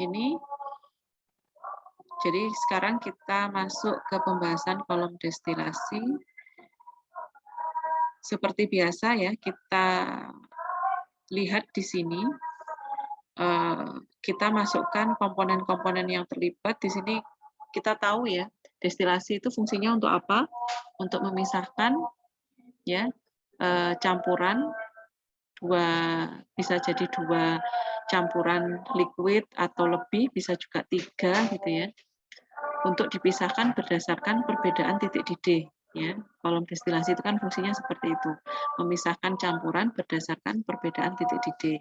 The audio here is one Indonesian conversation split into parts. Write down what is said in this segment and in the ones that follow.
ini. Jadi sekarang kita masuk ke pembahasan kolom destilasi. Seperti biasa ya, kita lihat di sini. Kita masukkan komponen-komponen yang terlibat. Di sini kita tahu ya, destilasi itu fungsinya untuk apa? Untuk memisahkan ya campuran bisa jadi dua campuran liquid atau lebih, bisa juga 3 gitu ya. Untuk dipisahkan berdasarkan perbedaan titik didih ya. Kolom destilasi itu kan fungsinya seperti itu, memisahkan campuran berdasarkan perbedaan titik didih.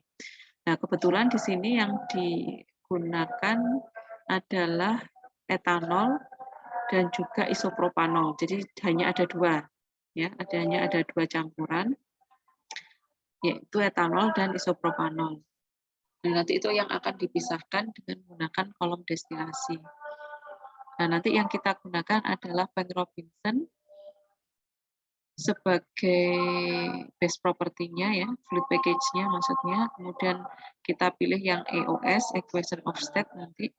Nah, kebetulan di sini yang digunakan adalah etanol dan juga isopropanol. Jadi hanya ada 2 ya, hanya ada 2 campuran, yaitu etanol dan isopropanol. Nah, nanti itu yang akan dipisahkan dengan menggunakan kolom destilasi. Nah, nanti yang kita gunakan adalah Bank Robinson sebagai base property-nya ya, fluid package-nya maksudnya. Kemudian kita pilih yang EOS, equation of state nanti.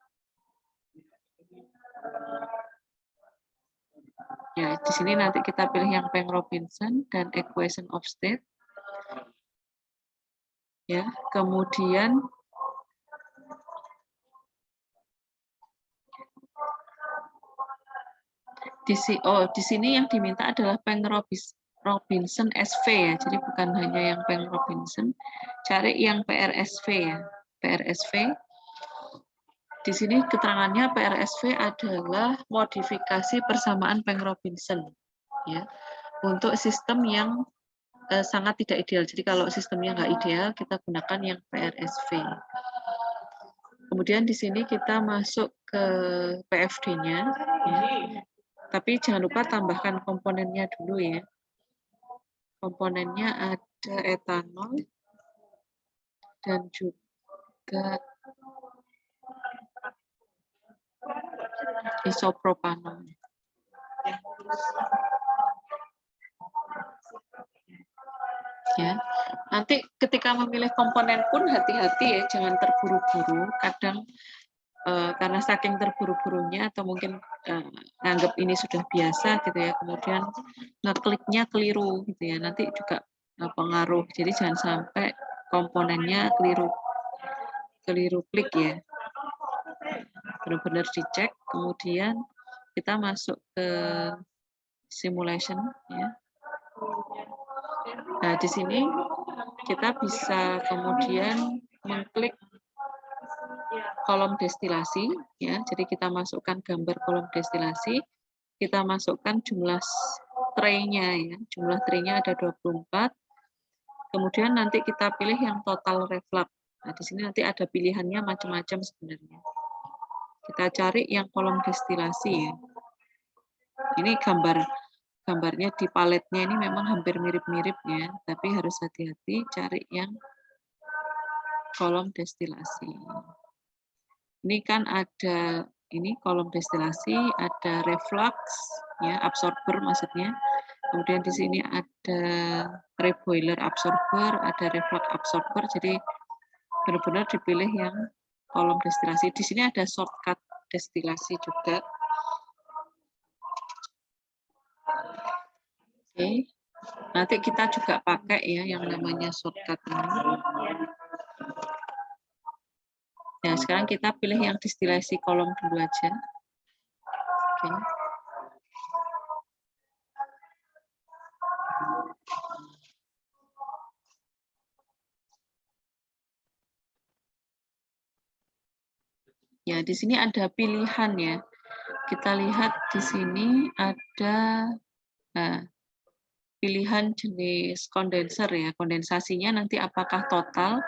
Ya, di sini nanti kita pilih yang Bank Robinson dan equation of state. Ya, kemudian di sini yang diminta adalah Bank Robinson SV ya, jadi bukan hanya yang Bank Robinson, cari yang PRSV ya, PRSV. Di sini keterangannya PRSV adalah modifikasi persamaan Bank Robinson ya, untuk sistem yang sangat tidak ideal. Jadi kalau sistemnya nggak ideal, kita gunakan yang PRSV. Kemudian di sini kita masuk ke PFD-nya. Ya. Tapi jangan lupa tambahkan komponennya dulu ya. Komponennya ada etanol dan juga isopropanol. Ya, nanti ketika memilih komponen pun hati-hati ya, jangan terburu-buru. Kadang karena saking terburu-burunya atau mungkin nganggap ini sudah biasa gitu ya, kemudian ngekliknya keliru gitu ya, nanti juga pengaruh. Jadi jangan sampai komponennya keliru klik ya. Benar-benar dicek, kemudian kita masuk ke simulation ya. Nah, di sini kita bisa kemudian mengklik kolom destilasi ya. Jadi kita masukkan gambar kolom destilasi, kita masukkan jumlah tray-nya ya. Jumlah tray-nya ada 24. Kemudian nanti kita pilih yang total reflux. Nah, di sini nanti ada pilihannya macam-macam sebenarnya. Kita cari yang kolom destilasi ya. Ini gambarnya di paletnya ini memang hampir mirip-mirip ya, tapi harus hati-hati cari yang kolom destilasi. Ini kan ada ini kolom destilasi, ada reflux ya, absorber maksudnya. Kemudian di sini ada reboiler absorber, ada reflux absorber. Jadi benar-benar dipilih yang kolom destilasi. Di sini ada shortcut destilasi juga. Oke. Nanti kita juga pakai ya yang namanya shortcut ini. Ya, sekarang kita pilih yang destilasi kolom dulu aja. Oke. Ya, di sini ada pilihan ya. Kita lihat di sini ada pilihan jenis kondenser ya. Kondensasinya nanti apakah total,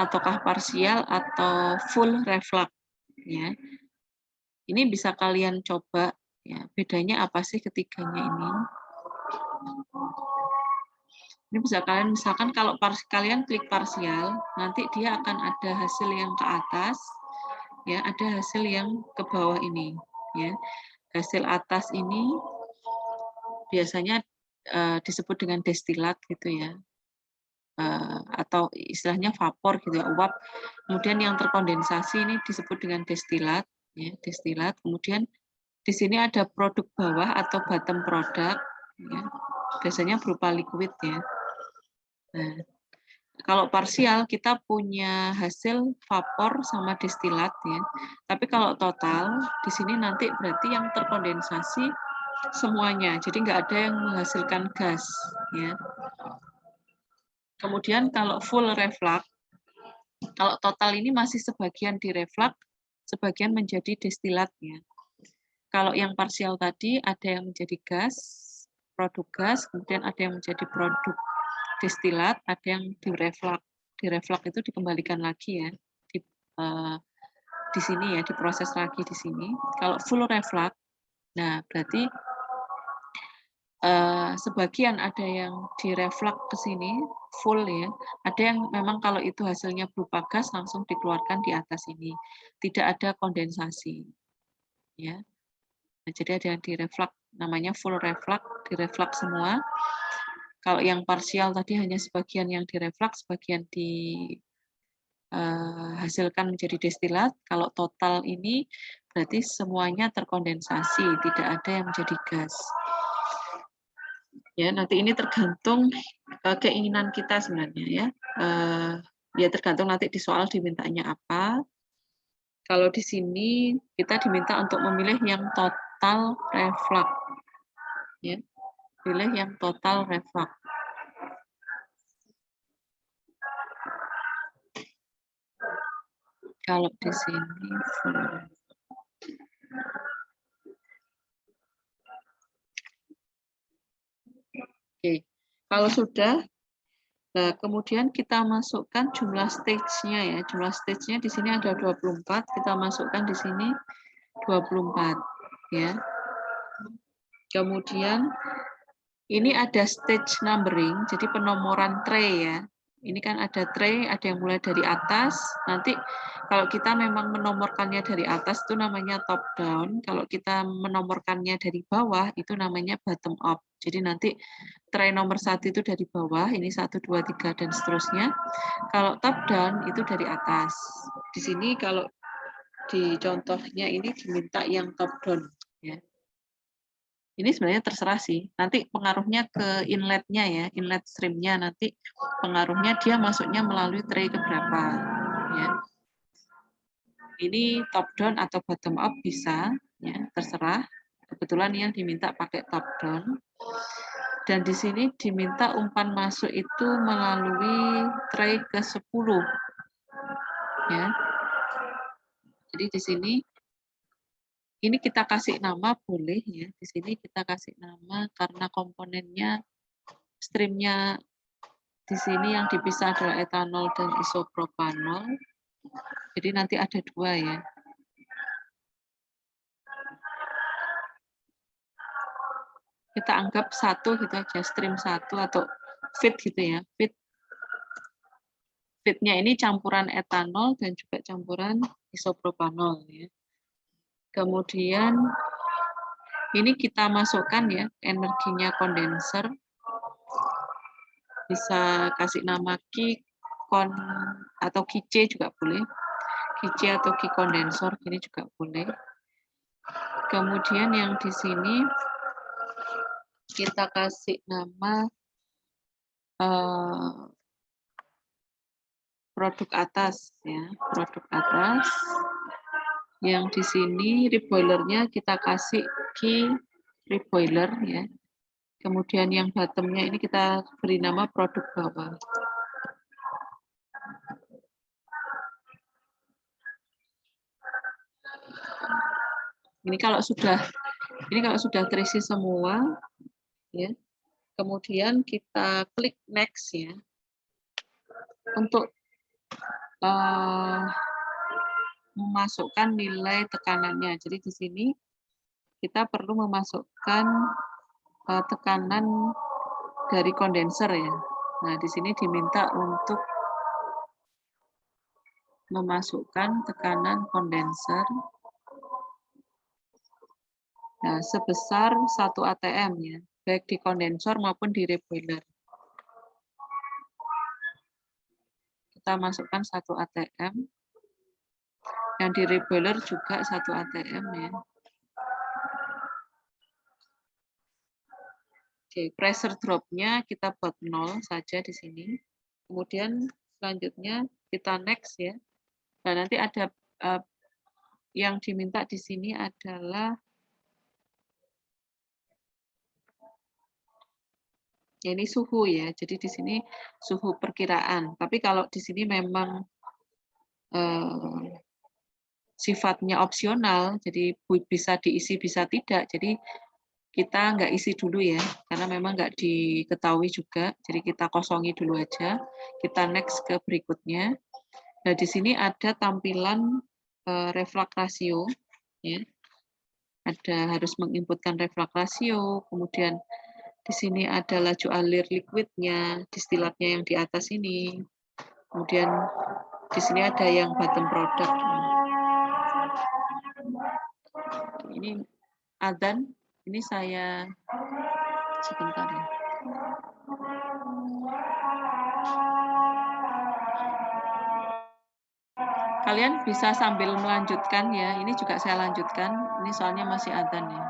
ataukah parsial, atau full reflux ya. Ini bisa kalian coba ya. Bedanya apa sih ketiganya ini? Ini bisa kalian misalkan kalau kalian klik parsial, nanti dia akan ada hasil yang ke atas, ya ada hasil yang ke bawah ini, ya. Hasil atas ini biasanya disebut dengan destilat gitu ya. atau istilahnya vapor gitu ya, uap. Kemudian yang terkondensasi ini disebut dengan destilat, ya, destilat. Kemudian di sini ada produk bawah atau bottom product, ya, biasanya berupa liquid ya. Nah, kalau parsial kita punya hasil vapor sama destilat ya. Tapi kalau total di sini nanti berarti yang terkondensasi semuanya. Jadi nggak ada yang menghasilkan gas ya. Kemudian kalau full reflux, kalau total ini masih sebagian direflux, sebagian menjadi destilat ya. Kalau yang parsial tadi ada yang menjadi gas, produk gas, kemudian ada yang menjadi produk destilat, ada yang direflux. Direflux itu dikembalikan lagi ya di sini ya, diproses lagi di sini. Kalau full reflux, nah berarti sebagian ada yang direflux ke sini full ya, ada yang memang kalau itu hasilnya berupa gas langsung dikeluarkan di atas ini, tidak ada kondensasi ya. Nah, jadi ada yang direflux, namanya full reflux, direflux semua. Kalau yang parsial tadi hanya sebagian yang direflux, sebagian dihasilkan menjadi destilat. Kalau total ini berarti semuanya terkondensasi, tidak ada yang menjadi gas. Ya, nanti ini tergantung keinginan kita sebenarnya ya. Ya tergantung nanti di soal dimintanya apa. Kalau di sini kita diminta untuk memilih yang total reflux. Ya. Pilih yang total reflux. Kalau di sini Oke. Kalau sudah, nah kemudian kita masukkan jumlah stage-nya ya. Jumlah stage-nya di sini ada 24, kita masukkan di sini 24 ya. Kemudian ini ada stage numbering, jadi penomoran tray ya. Ini kan ada tray, ada yang mulai dari atas. Nanti kalau kita memang menomorkannya dari atas itu namanya top down. Kalau kita menomorkannya dari bawah itu namanya bottom up. Jadi nanti tray nomor 1 itu dari bawah, ini 1, 2, 3 dan seterusnya. Kalau top down itu dari atas. Di sini kalau di contohnya ini diminta yang top down ya. Ini sebenarnya terserah sih. Nanti pengaruhnya ke inletnya ya, inlet streamnya nanti pengaruhnya dia masuknya melalui tray keberapa. Ya. Ini top down atau bottom up bisa, ya terserah. Kebetulan yang diminta pakai top down. Dan di sini diminta umpan masuk itu melalui tray ke-10. Ya. Jadi di sini ini kita kasih nama boleh ya. Di sini kita kasih nama karena komponennya streamnya di sini yang dipisah adalah etanol dan isopropanol. Jadi nanti ada 2 ya. Kita anggap 1 gitu aja, stream 1 atau feed gitu ya. Feed-nya ini campuran etanol dan juga campuran isopropanol ya. Kemudian ini kita masukkan ya energinya kondenser. Bisa kasih nama Ki kon atau Ki-C juga boleh. Ki-C atau Ki kondensor ini juga boleh. Kemudian yang di sini kita kasih nama produk atas ya, produk atas. Yang di sini reboilernya kita kasih Ki reboiler ya. Kemudian yang bottomnya ini kita beri nama produk bawah. Ini kalau sudah terisi semua ya. Kemudian kita klik next ya. Untuk memasukkan nilai tekanannya. Jadi di sini kita perlu memasukkan tekanan dari kondenser ya. Nah, di sini diminta untuk memasukkan tekanan kondenser nah, sebesar 1 atm ya, baik di kondensor maupun di reboiler. kita masukkan 1 ATM. Yang di reboiler juga 1 ATM ya. Oke, pressure drop-nya kita buat 0 saja di sini. Kemudian selanjutnya kita next ya. Nah, nanti ada yang diminta di sini adalah ya, ini suhu ya. Jadi di sini suhu perkiraan. Tapi kalau di sini memang sifatnya opsional, jadi bisa diisi bisa tidak. Jadi kita nggak isi dulu ya, karena memang nggak diketahui juga. Jadi kita kosongi dulu aja. Kita next ke berikutnya. Nah, di sini ada tampilan reflux ratio. Ya. Ada harus menginputkan reflux ratio, kemudian di sini ada laju alir liquidnya, distilatnya yang di atas ini. Kemudian di sini ada yang bottom product. Ini adzan, ini saya sebentar ya. Kalian bisa sambil melanjutkan ya. Ini juga saya lanjutkan. Ini soalnya masih adzan ya.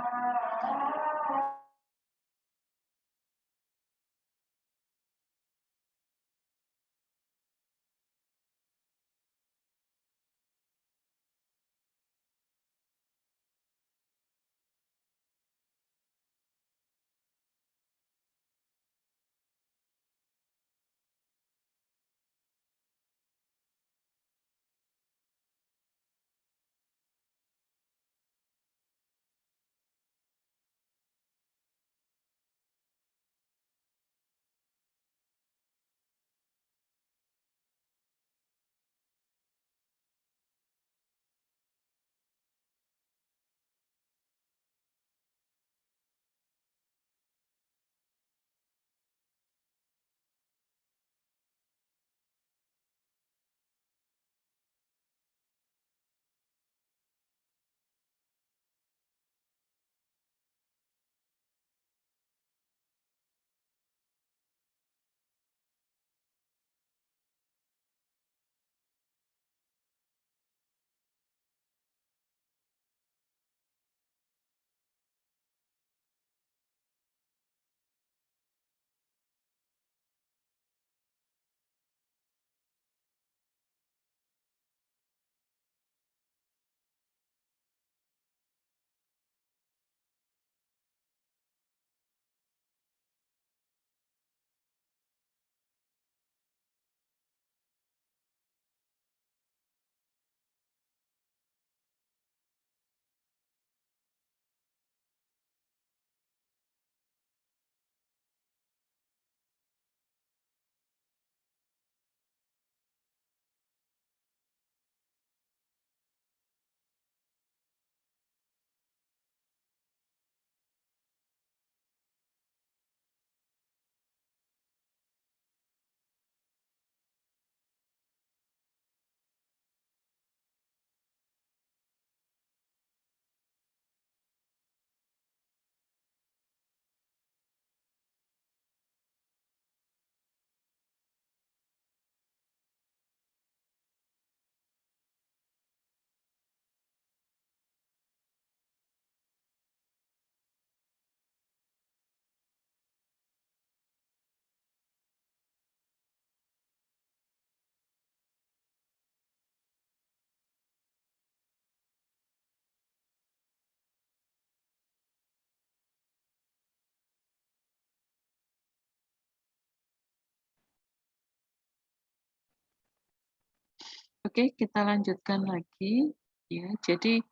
Oke, kita lanjutkan lagi ya. Jadi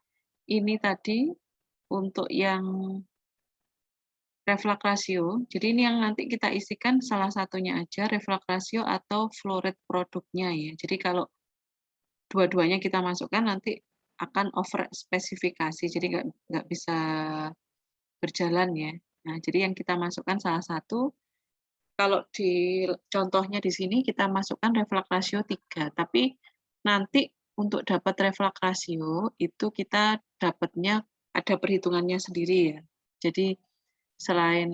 ini tadi untuk yang reflux ratio. Jadi ini yang nanti kita isikan salah satunya aja, reflux ratio atau flow rate produknya ya. Jadi kalau dua-duanya kita masukkan nanti akan over spesifikasi, jadi nggak bisa berjalan ya. Nah, jadi yang kita masukkan salah satu, kalau di contohnya di sini kita masukkan reflux ratio 3, tapi nanti untuk dapat reflux ratio itu kita dapatnya ada perhitungannya sendiri ya. Jadi selain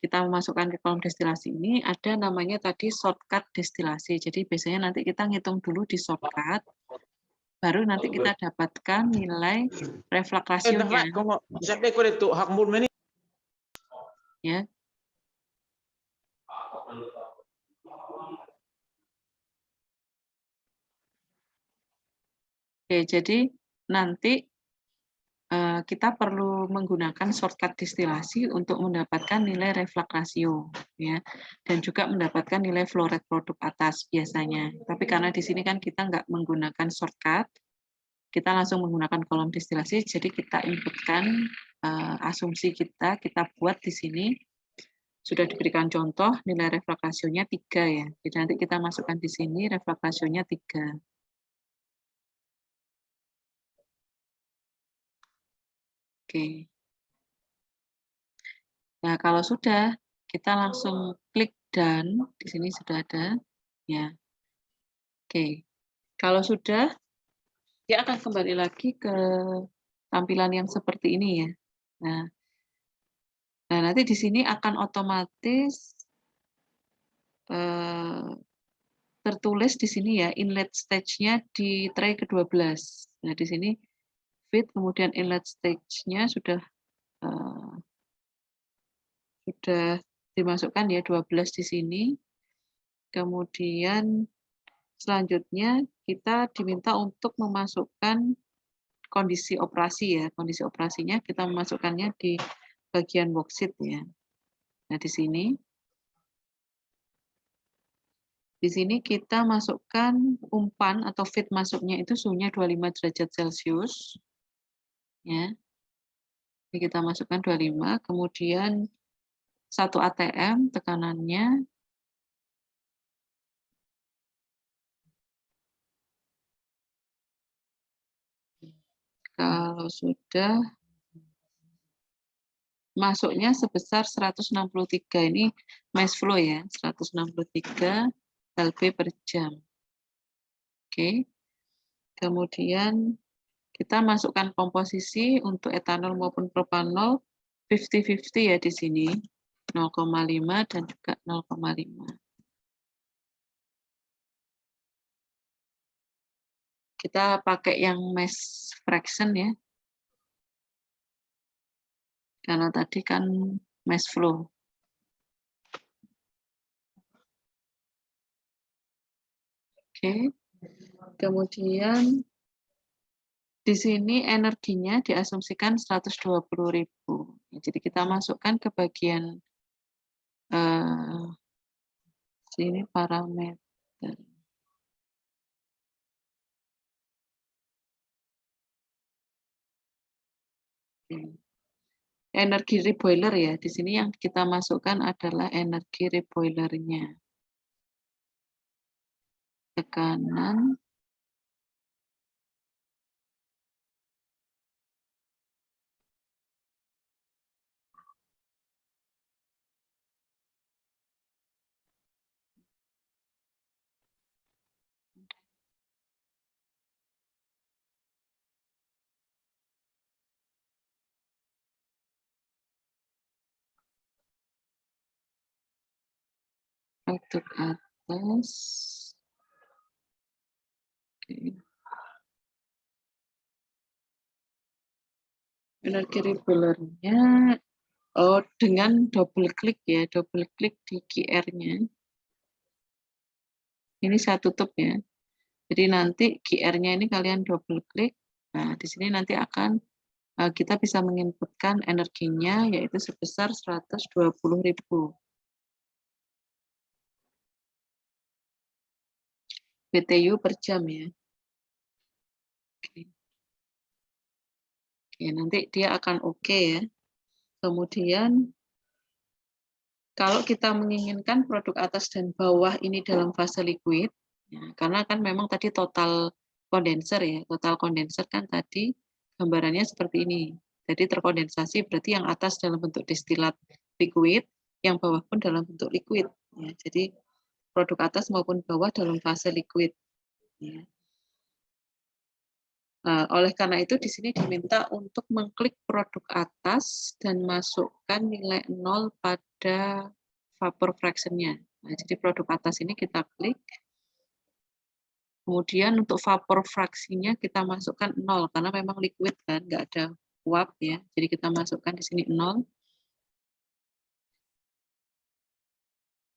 kita memasukkan ke kolom destilasi ini ada namanya tadi shortcut destilasi. Jadi biasanya nanti kita ngitung dulu di shortcut, baru nanti kita dapatkan nilai reflux rasionya. Ya. Oke, jadi nanti kita perlu menggunakan shortcut destilasi untuk mendapatkan nilai reflux rasio, ya, dan juga mendapatkan nilai flow rate produk atas biasanya. Tapi karena di sini kan kita nggak menggunakan shortcut, kita langsung menggunakan kolom destilasi, jadi kita inputkan asumsi kita buat di sini. Sudah diberikan contoh nilai reflux rasionya 3 ya. Jadi nanti kita masukkan di sini reflux rasionya 3. Oke. Nah, kalau sudah, kita langsung klik done. Di sini sudah ada. Ya. Oke. Kalau sudah, dia akan kembali lagi ke tampilan yang seperti ini ya. Nah nanti di sini akan otomatis tertulis di sini ya, inlet stage-nya di tray ke-12. Nah, di sini feed, kemudian inlet stage-nya sudah dimasukkan ya 12 di sini. Kemudian selanjutnya kita diminta untuk memasukkan kondisi operasi ya. Kondisi operasinya kita memasukkannya di bagian worksheet ya. Nah, di sini kita masukkan umpan atau feed masuknya itu suhunya 25 derajat Celcius. Ya. Ini kita masukkan 25, kemudian 1 ATM tekanannya. Kalau sudah, masuknya sebesar 163, ini mass flow ya, 163 lb per jam. Oke. Kemudian kita masukkan komposisi untuk etanol maupun propanol 50-50 ya di sini, 0,5 dan juga 0,5. Kita pakai yang mass fraction ya, karena tadi kan mass flow. Oke, kemudian di sini energinya diasumsikan 120.000. Jadi kita masukkan ke bagian sini parameter. Energi reboiler ya, di sini yang kita masukkan adalah energi reboilernya. Tekanan produk atas. Oke. Energi reboilernya dengan double klik ya, double klik di QR-nya. Ini saya tutup ya. Jadi nanti QR-nya ini kalian double klik. Nah, di sini nanti akan kita bisa menginputkan energinya yaitu sebesar 120.000 BTU per jam ya. Oke. Oke, nanti dia akan oke ya. Kemudian kalau kita menginginkan produk atas dan bawah ini dalam fase liquid, ya, karena kan memang tadi total kondenser ya, total kondenser kan tadi gambarannya seperti ini. Jadi terkondensasi berarti yang atas dalam bentuk destilat liquid, yang bawah pun dalam bentuk liquid. Ya, jadi produk atas maupun bawah dalam fase liquid. Ya. Oleh karena itu di sini diminta untuk mengklik produk atas dan masukkan nilai 0 pada vapor fraction-nya. Nah, jadi produk atas ini kita klik. Kemudian untuk vapor fraksinya kita masukkan 0 karena memang liquid kan, nggak ada uap ya. Jadi kita masukkan di sini 0.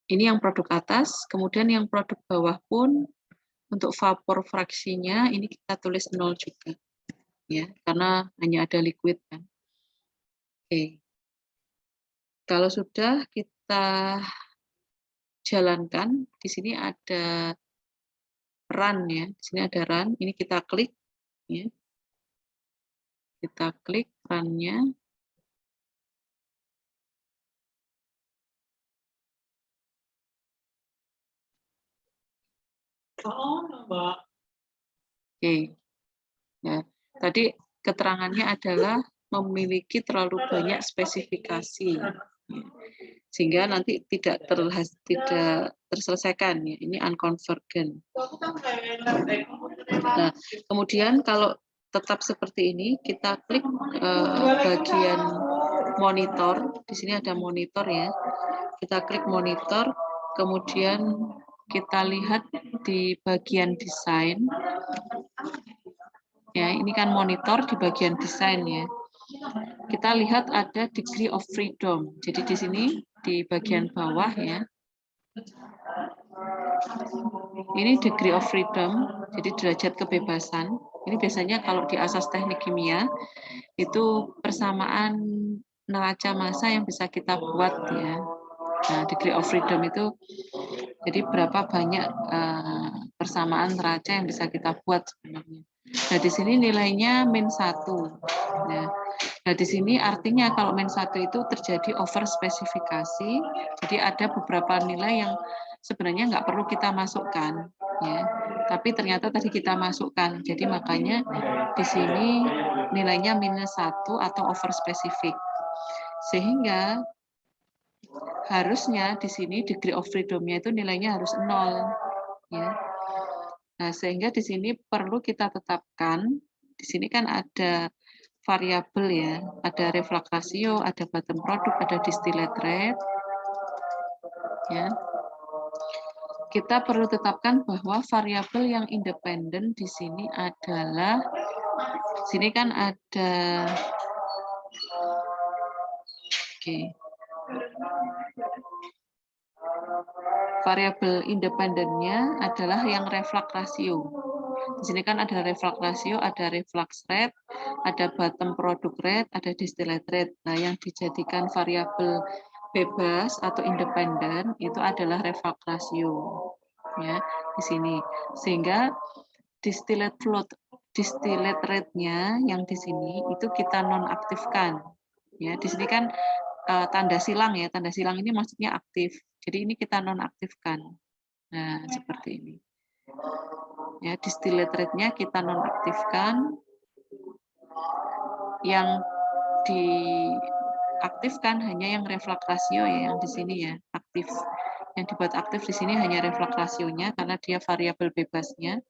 Ini yang produk atas, kemudian yang produk bawah pun untuk vapor fraksinya ini kita tulis 0 juga. Ya, karena hanya ada liquid kan. Oke. Kalau sudah kita jalankan, di sini ada run ya. Di sini ada run, ini kita klik ya. Kita klik run-nya. Oke. Ya, tadi keterangannya adalah memiliki terlalu banyak spesifikasi, ya. Sehingga nanti tidak terselesaikan. Ya. Ini unconvergent. Nah, kemudian kalau tetap seperti ini, kita klik bagian monitor. Di sini ada monitor ya. Kita klik monitor, kemudian kita lihat di bagian desain. Ya, ini kan monitor di bagian desain ya. Kita lihat ada degree of freedom. Jadi di sini di bagian bawah ya. Ini degree of freedom, jadi derajat kebebasan. Ini biasanya kalau di asas teknik kimia itu persamaan neraca massa yang bisa kita buat ya. Nah, degree of freedom itu jadi berapa banyak persamaan neraca yang bisa kita buat sebenarnya. Nah, di sini nilainya -1. Nah, di sini artinya kalau -1 itu terjadi over spesifikasi, jadi ada beberapa nilai yang sebenarnya nggak perlu kita masukkan, ya. Tapi ternyata tadi kita masukkan, jadi makanya di sini nilainya -1 atau over spesifik. Sehingga harusnya di sini degree of freedom-nya itu nilainya harus 0, ya. Nah, sehingga di sini perlu kita tetapkan, di sini kan ada variabel ya, ada reflux ratio, ada bottom product, ada distillate rate. Ya. Kita perlu tetapkan bahwa variabel yang independen di sini adalah, sini kan ada, variabel independennya adalah yang reflux ratio. Di sini kan ada reflux ratio, ada reflux rate, ada bottom product rate, ada distillate rate. Nah, yang dijadikan variabel bebas atau independen itu adalah reflux ratio. Ya, di sini. Sehingga distillate rate-nya yang di sini itu kita nonaktifkan. Ya, di sini kan tanda silang ya, tanda silang ini maksudnya aktif. Jadi ini kita nonaktifkan. Nah, seperti ini. Ya, distillate rate-nya kita nonaktifkan. Yang diaktifkan hanya yang reflux ratio ya, yang di sini ya, aktif. Yang dibuat aktif di sini hanya reflux rasionya karena dia variabel bebasnya.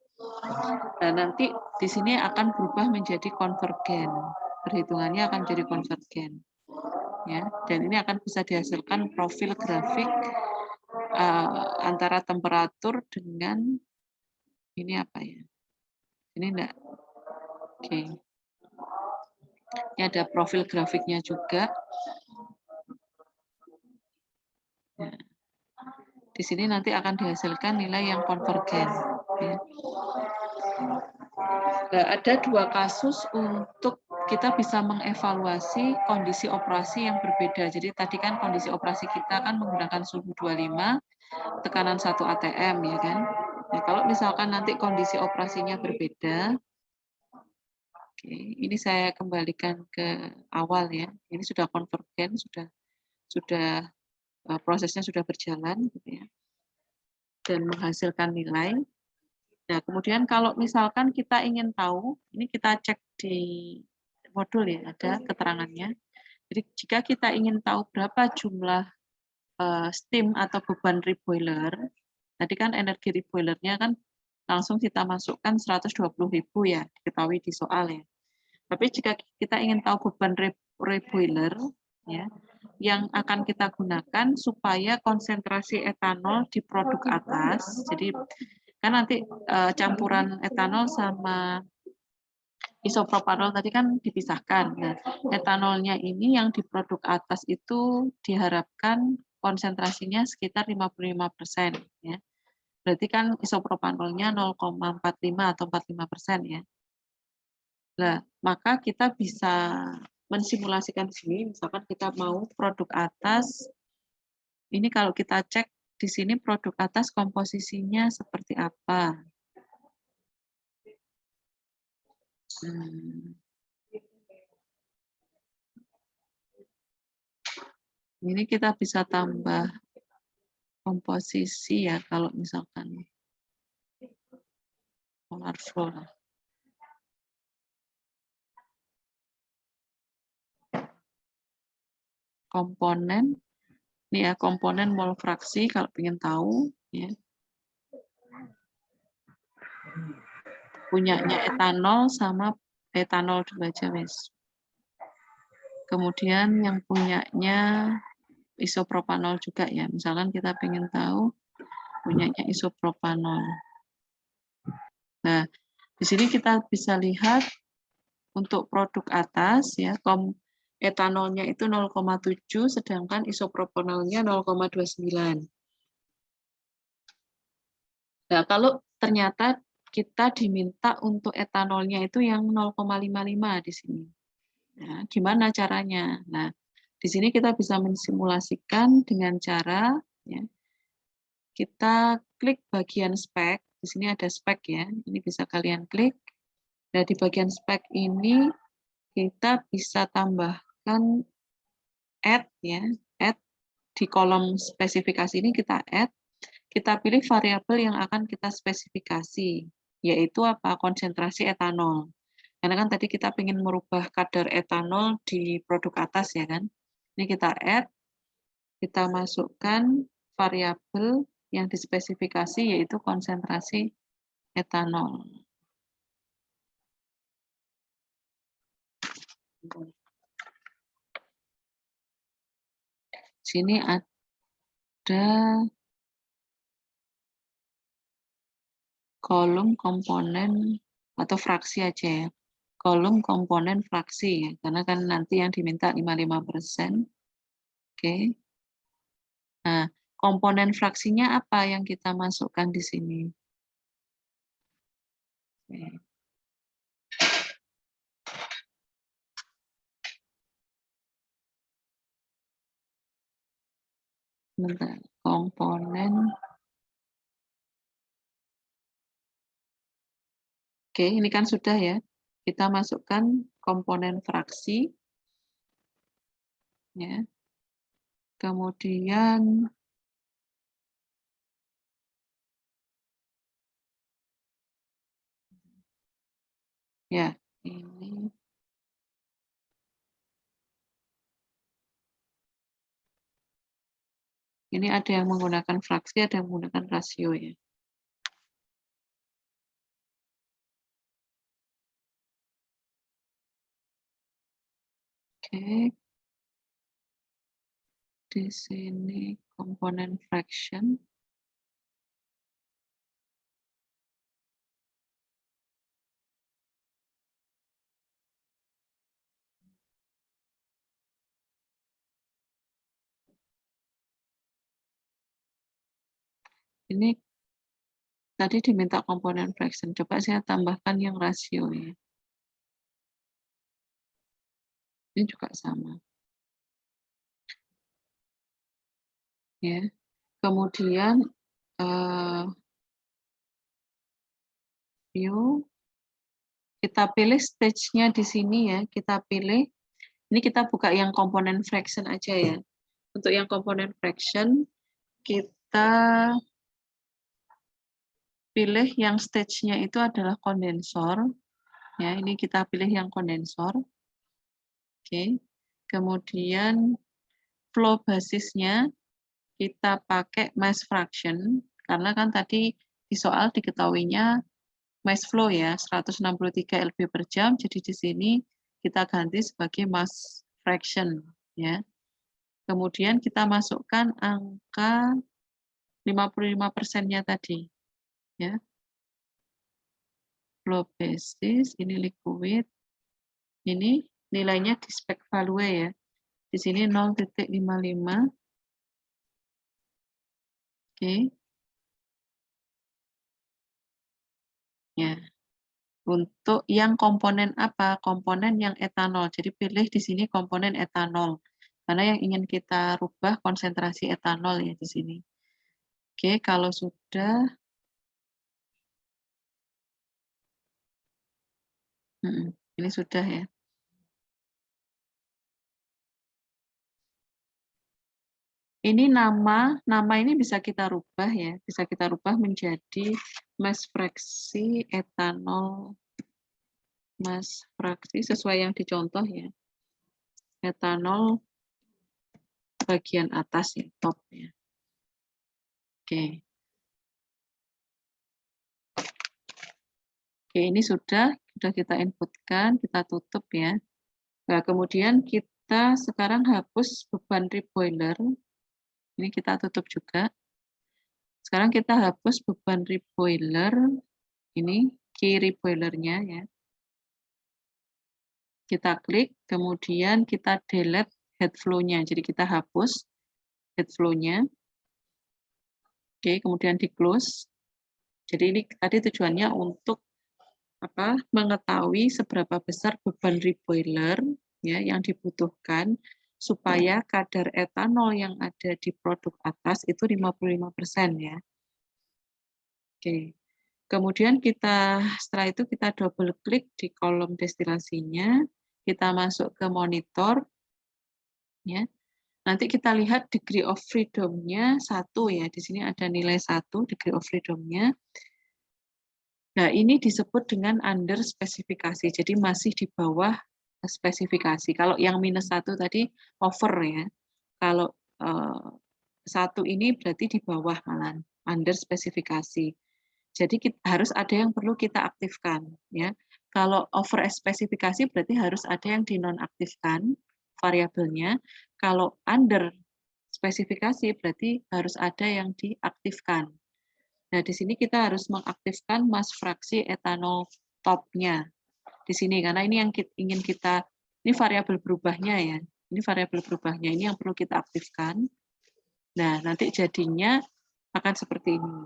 Nah, nanti di sini akan berubah menjadi konvergen. Perhitungannya akan jadi konvergen. Ya, dan ini akan bisa dihasilkan profil grafik antara temperatur dengan ini apa ya? Ini enggak. Oke. Ini ada profil grafiknya juga. Ya. Di sini nanti akan dihasilkan nilai yang konvergen. Ya. Nah, ada 2 kasus untuk kita bisa mengevaluasi kondisi operasi yang berbeda. Jadi tadi kan kondisi operasi kita kan menggunakan suhu 25, tekanan 1 atm ya kan. Nah, kalau misalkan nanti kondisi operasinya berbeda, oke, ini saya kembalikan ke awal ya. Ini sudah konvergen, sudah prosesnya sudah berjalan gitu ya. Dan menghasilkan nilai. Nah, kemudian kalau misalkan kita ingin tahu, ini kita cek di modul ya, ada keterangannya. Jadi jika kita ingin tahu berapa jumlah steam atau beban reboiler, tadi kan energi reboilernya kan langsung kita masukkan 120.000 ya, diketahui di soal ya. Tapi jika kita ingin tahu beban reboiler ya, yang akan kita gunakan supaya konsentrasi etanol di produk atas, jadi kan nanti campuran etanol sama isopropanol tadi kan dipisahkan. Nah, etanolnya ini yang di produk atas itu diharapkan konsentrasinya sekitar 55% ya. Berarti kan isopropanolnya 0,45 atau 45% ya. Nah, maka kita bisa mensimulasikan di sini, misalkan kita mau produk atas, ini kalau kita cek di sini produk atas komposisinya seperti apa. Ini kita bisa tambah komposisi ya kalau misalkan molar flow. Komponen, ini ya komponen mol fraksi kalau ingin tahu ya. Punyanya etanol sama etanol dulu aja wes. Kemudian yang punyanya isopropanol juga ya. Misalkan kita ingin tahu punyanya isopropanol. Nah, di sini kita bisa lihat untuk produk atas ya, etanolnya itu 0,7 sedangkan isopropanolnya 0,29. Nah, kalau ternyata kita diminta untuk etanolnya itu yang 0,55 di sini. Nah, gimana caranya? Nah, di sini kita bisa mensimulasikan dengan cara ya, kita klik bagian spek. Di sini ada spek ya. Ini bisa kalian klik. Nah, di bagian spek ini kita bisa tambahkan add ya, add di kolom spesifikasi ini kita add. Kita pilih variabel yang akan kita spesifikasi, yaitu apa? Konsentrasi etanol. Karena kan tadi kita ingin merubah kadar etanol di produk atas ya kan. Ini kita add, kita masukkan variabel yang dispesifikasi yaitu konsentrasi etanol. Sini ada kolom komponen atau fraksi aja ya. Kolom komponen fraksi ya, karena kan nanti yang diminta 55%. Oke. Nah, komponen fraksinya apa yang kita masukkan di sini? Oke. Bentar. Komponen. Oke, ini kan sudah ya. Kita masukkan komponen fraksi. Ya. Kemudian ya, ini ada yang menggunakan fraksi, ada yang menggunakan rasio ya. Oke. Di sini komponen fraction. Ini tadi diminta komponen fraction. Coba saya tambahkan yang rasio ya. Ini juga sama. Ya. Kemudian view, kita pilih stage-nya di sini ya. Kita pilih, ini kita buka yang komponen fraction aja ya. Untuk yang komponen fraction, kita pilih yang stage-nya itu adalah kondensor. Ya, ini kita pilih yang kondensor. Oke. Kemudian flow basisnya kita pakai mass fraction karena kan tadi di soal diketahuinya mass flow ya 163 lb per jam, jadi di sini kita ganti sebagai mass fraction ya. Kemudian kita masukkan angka 55%-nya tadi ya. Flow basis, ini liquid, ini nilainya di spec value ya. Di sini 0,55. Oke. Ya. Untuk yang komponen apa? Komponen yang etanol. Jadi pilih di sini komponen etanol. Karena yang ingin kita rubah konsentrasi etanol ya di sini. Oke, kalau sudah ini sudah ya. Ini nama ini bisa kita rubah ya, bisa kita rubah menjadi mass fraksi etanol, mass fraksi sesuai yang dicontoh ya, etanol bagian atas ya, top ya. Oke. Oke, ini sudah kita inputkan, kita tutup ya. Nah, kemudian kita sekarang hapus beban reboiler. Ini kita tutup juga. Sekarang kita hapus beban reboiler. Ini key reboilernya ya. Kita klik, kemudian kita delete head flow-nya. Jadi kita hapus head flow-nya. Oke, kemudian di close. Jadi ini tadi tujuannya untuk mengetahui seberapa besar beban reboiler ya yang dibutuhkan supaya kadar etanol yang ada di produk atas itu 55% ya. Oke. Kemudian setelah itu kita double klik di kolom destilasinya, kita masuk ke monitor ya. Nanti kita lihat degree of freedom-nya 1 ya. Di sini ada nilai 1 degree of freedom-nya. Nah, ini disebut dengan under spesifikasi, jadi masih di bawah spesifikasi. Kalau yang -1 tadi over ya. Kalau 1 ini berarti di bawah malah, under spesifikasi. Jadi harus ada yang perlu kita aktifkan ya. Kalau over spesifikasi berarti harus ada yang dinonaktifkan variabelnya. Kalau under spesifikasi berarti harus ada yang diaktifkan. Nah, di sini kita harus mengaktifkan mass fraksi etanol top-nya. Di sini, karena ini yang ingin kita, ini variabel berubahnya ya. Ini variabel berubahnya, ini yang perlu kita aktifkan. Nah, nanti jadinya akan seperti ini.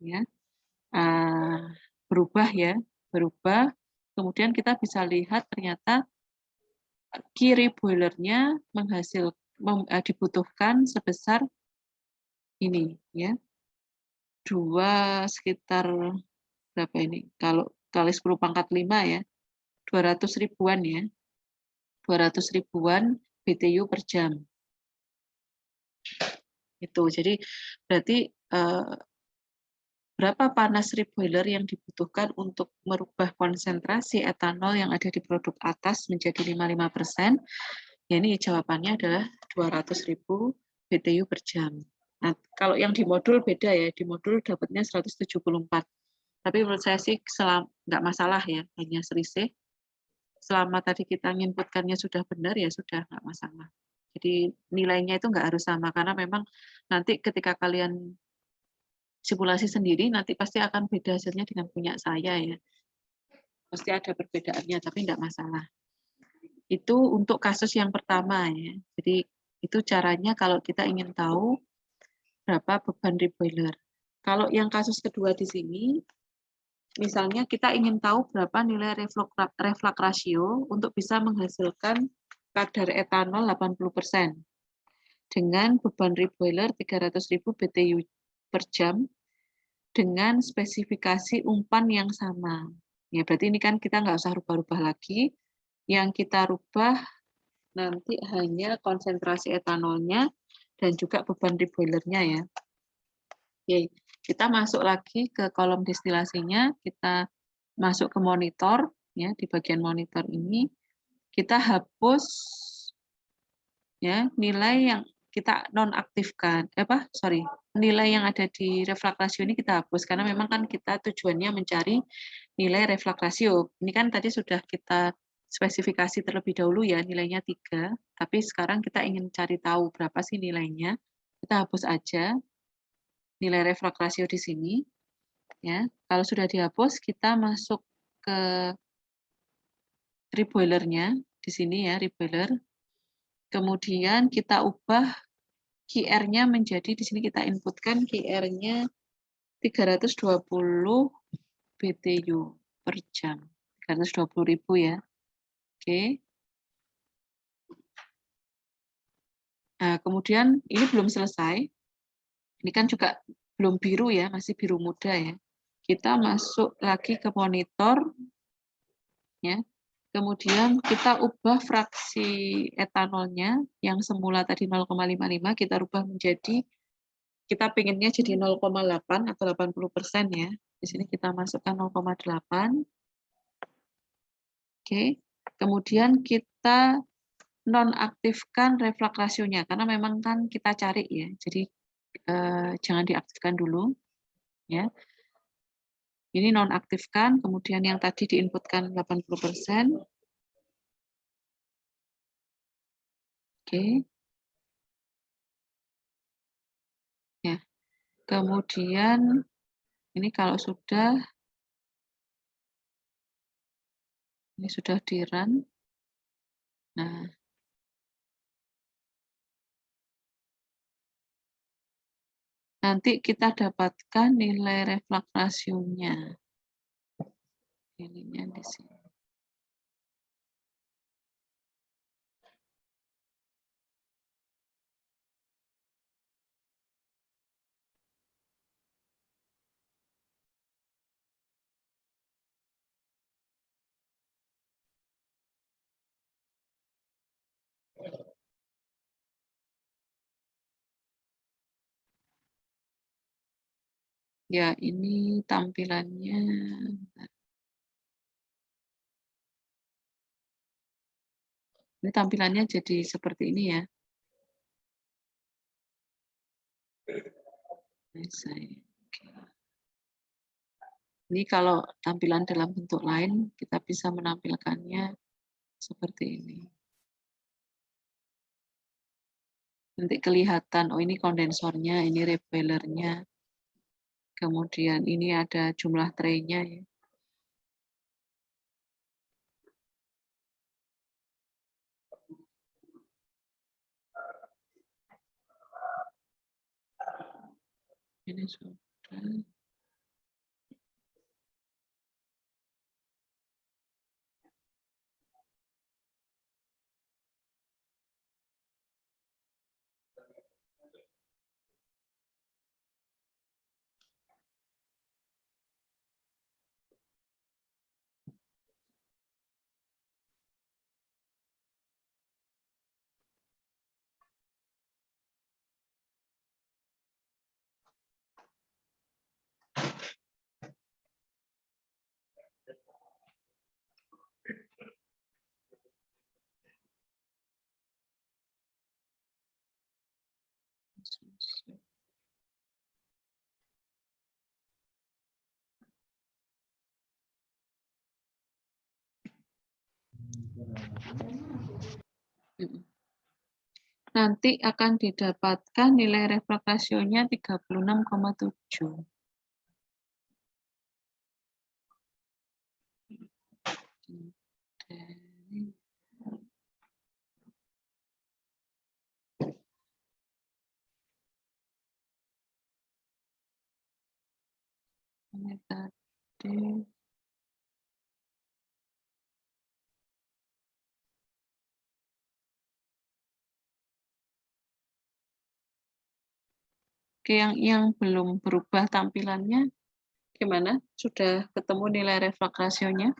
Ya. Berubah ya, berubah. Kemudian kita bisa lihat ternyata key reboiler-nya dibutuhkan sebesar ini ya. Sekitar berapa ini? Kalau kali 10 pangkat 5 ya, 200 ribuan ya. 200 ribuan BTU per jam. Itu. Jadi berarti berapa panas reboiler yang dibutuhkan untuk merubah konsentrasi etanol yang ada di produk atas menjadi 55%? Ya, ini jawabannya adalah 200.000 BTU per jam. Nah, kalau yang di modul beda ya, di modul dapatnya 174. Tapi menurut saya sih nggak masalah ya, hanya selisih. Selama tadi kita nginputkannya sudah benar ya sudah, nggak masalah. Jadi nilainya itu nggak harus sama, karena memang nanti ketika kalian simulasi sendiri, nanti pasti akan beda hasilnya dengan punya saya ya. Pasti ada perbedaannya, tapi nggak masalah. Itu untuk kasus yang pertama ya. Jadi itu caranya kalau kita ingin tahu berapa beban reboiler. Kalau yang kasus kedua di sini, misalnya kita ingin tahu berapa nilai reflux ratio untuk bisa menghasilkan kadar etanol 80% dengan beban reboiler 300.000 BTU per jam dengan spesifikasi umpan yang sama. Ya, berarti ini kan kita nggak usah rubah-rubah lagi. Yang kita rubah nanti hanya konsentrasi etanolnya dan juga beban reboilernya ya. Oke, kita masuk lagi ke kolom destilasinya, kita masuk ke monitor ya, di bagian monitor ini kita hapus ya nilai yang kita nonaktifkan, nilai yang ada di reflux rasio ini kita hapus karena memang kan kita tujuannya mencari nilai reflux rasio. Ini kan tadi sudah kita spesifikasi terlebih dahulu ya, nilainya 3, tapi sekarang kita ingin cari tahu berapa sih nilainya. Kita hapus aja nilai reflux rasio di sini. Ya, kalau sudah dihapus, kita masuk ke reboiler-nya di sini ya, reboiler. Kemudian kita ubah QR-nya menjadi, di sini kita inputkan QR-nya 320 BTU per jam. 320.000 ya. Oke. Nah, kemudian ini belum selesai. Ini kan juga belum biru ya, masih biru muda ya. Kita masuk lagi ke monitor ya. Kemudian kita ubah fraksi etanolnya yang semula tadi 0,55 kita rubah menjadi, kita pengennya jadi 0,8 atau 80% ya. Di sini kita masukkan 0,8. Oke. Kemudian kita nonaktifkan reflux rasionya karena memang kan kita cari ya. Jadi jangan diaktifkan dulu ya. Ini nonaktifkan, kemudian yang tadi diinputkan 80%. Oke. Ya. Kemudian ini kalau sudah, ini sudah di-run. Nah, nanti kita dapatkan nilai reflux rasionya. Ininya di sini. Ya, ini tampilannya. Ini tampilannya jadi seperti ini ya. Ini kalau tampilan dalam bentuk lain, kita bisa menampilkannya seperti ini. Nanti kelihatan, oh ini kondensornya, ini reboilernya. Kemudian ini ada jumlah tray-nya ya. Ini sudah. Nanti akan didapatkan nilai reflux rasionya 36,7. Ini tadi. Oke, yang belum berubah tampilannya gimana? Sudah ketemu nilai reflux rasionya?